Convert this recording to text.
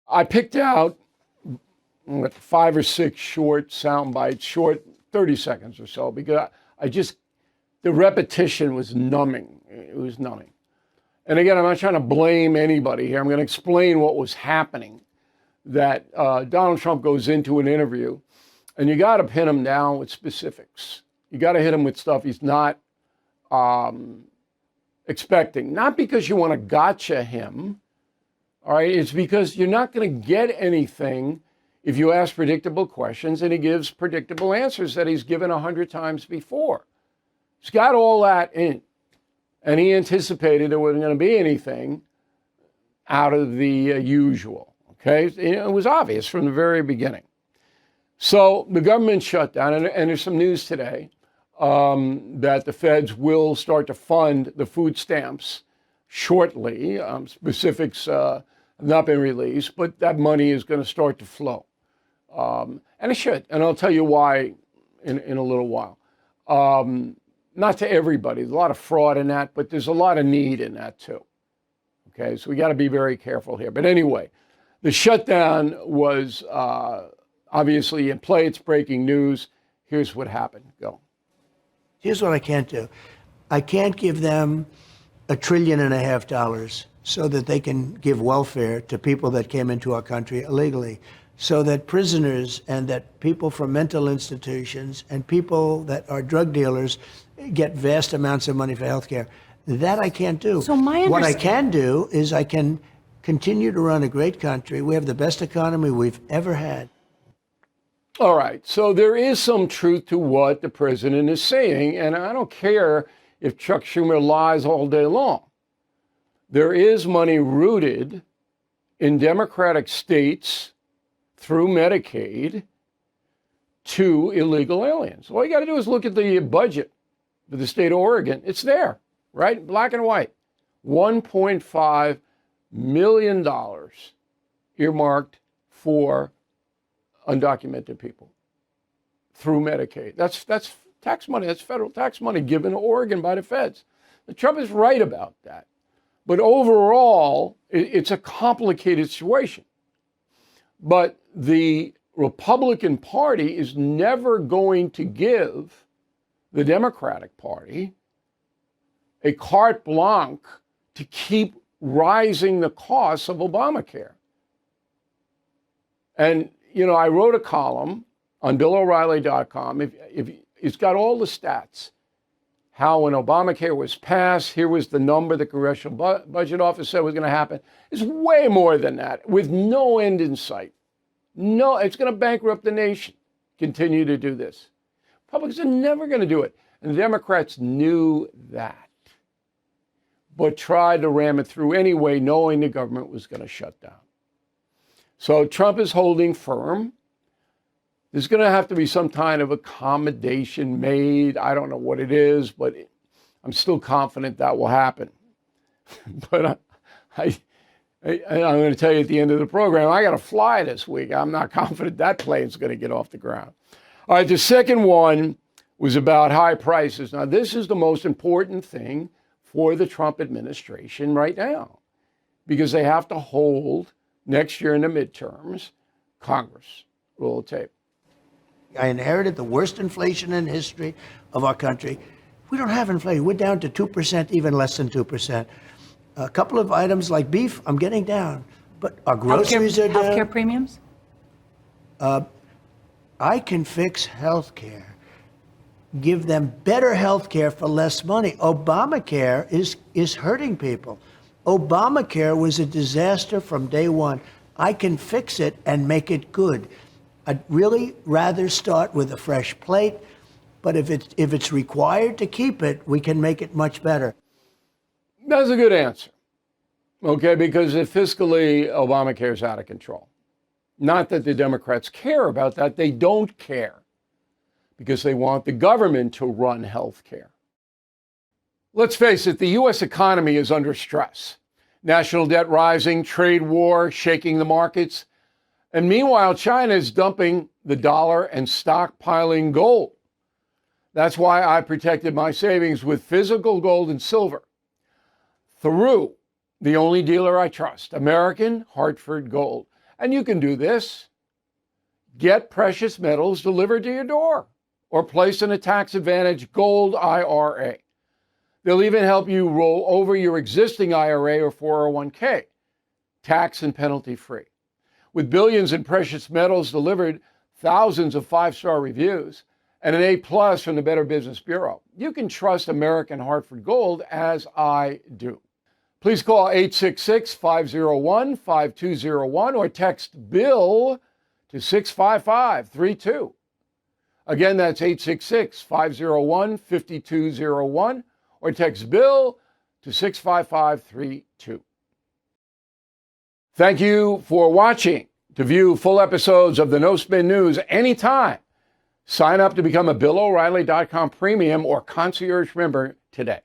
I picked out 5 or 6 short sound bites, short 30 seconds or so, because the repetition was numbing. It was numbing. And again, I'm not trying to blame anybody here. I'm going to explain what was happening. That Donald Trump goes into an interview, and you got to pin him down with specifics. You got to hit him with stuff he's not expecting. Not because you want to gotcha him, all right? It's because you're not going to get anything if you ask predictable questions and he gives predictable answers that he's given 100 times before. He's got all that in. And he anticipated there wasn't going to be anything out of the usual, okay? It was obvious from the very beginning. So the government shut down, and there's some news today that the feds will start to fund the food stamps shortly. Specifics have not been released, but that money is going to start to flow. And it should, and I'll tell you why in a little while. Not to everybody, there's a lot of fraud in that, but there's a lot of need in that too. Okay, so we got to be very careful here. But anyway, the shutdown was obviously in play. It's breaking news. Here's what happened. Go. Here's what I can't do. I can't give them $1.5 trillion so that they can give welfare to people that came into our country illegally, so that prisoners and that people from mental institutions and people that are drug dealers get vast amounts of money for health care. That I can't do. So what I can do is I can continue to run a great country. We have the best economy we've ever had. All right, so there is some truth to what the president is saying, and I don't care if Chuck Schumer lies all day long. There is money rooted in Democratic states through Medicaid to illegal aliens. All you got to do is look at the budget for the state of Oregon. It's there, right? Black and white. $1.5 million earmarked for undocumented people through Medicaid. That's tax money. That's federal tax money given to Oregon by the feds. The Trump is right about that. But overall, it's a complicated situation. But the Republican Party is never going to give the Democratic Party a carte blanche to keep rising the costs of Obamacare. And, you know, I wrote a column on BillO'Reilly.com. If it's got all the stats, how when Obamacare was passed, here was the number the Congressional Budget Office said was going to happen. It's way more than that, with no end in sight. No, it's going to bankrupt the nation. Continue to do this. Republicans are never going to do it. And the Democrats knew that, but tried to ram it through anyway, knowing the government was going to shut down. So Trump is holding firm. There's going to have to be some kind of accommodation made. I don't know what it is, but I'm still confident that will happen. But I'm going to tell you at the end of the program, I got to fly this week. I'm not confident that plane's going to get off the ground. All right, the second one was about high prices. Now, this is the most important thing for the Trump administration right now, because they have to hold next year in the midterms Congress. Roll the tape. I inherited the worst inflation in history of our country. We don't have inflation. We're down to 2%, even less than 2%. A couple of items like beef, I'm getting down. But our groceries are down. Healthcare premiums? I can fix healthcare. Give them better healthcare for less money. Obamacare is hurting people. Obamacare was a disaster from day one. I can fix it and make it good. I'd really rather start with a fresh plate, but if it's required to keep it, we can make it much better. That's a good answer, okay, because fiscally, Obamacare is out of control. Not that the Democrats care about that. They don't care because they want the government to run health care. Let's face it, the U.S. economy is under stress. National debt rising, trade war shaking the markets. And meanwhile, China is dumping the dollar and stockpiling gold. That's why I protected my savings with physical gold and silver through the only dealer I trust, American Hartford Gold. And you can do this. Get precious metals delivered to your door or placed in a tax-advantaged gold IRA. They'll even help you roll over your existing IRA or 401k, tax and penalty free. With billions in precious metals delivered, thousands of 5-star reviews, and an A+ from the Better Business Bureau, you can trust American Hartford Gold as I do. Please call 866-501-5201 or text BILL to 65532. Again, that's 866-501-5201 or text BILL to 65532. Thank you for watching. To view full episodes of the No Spin News anytime, sign up to become a BillO'Reilly.com premium or concierge member today.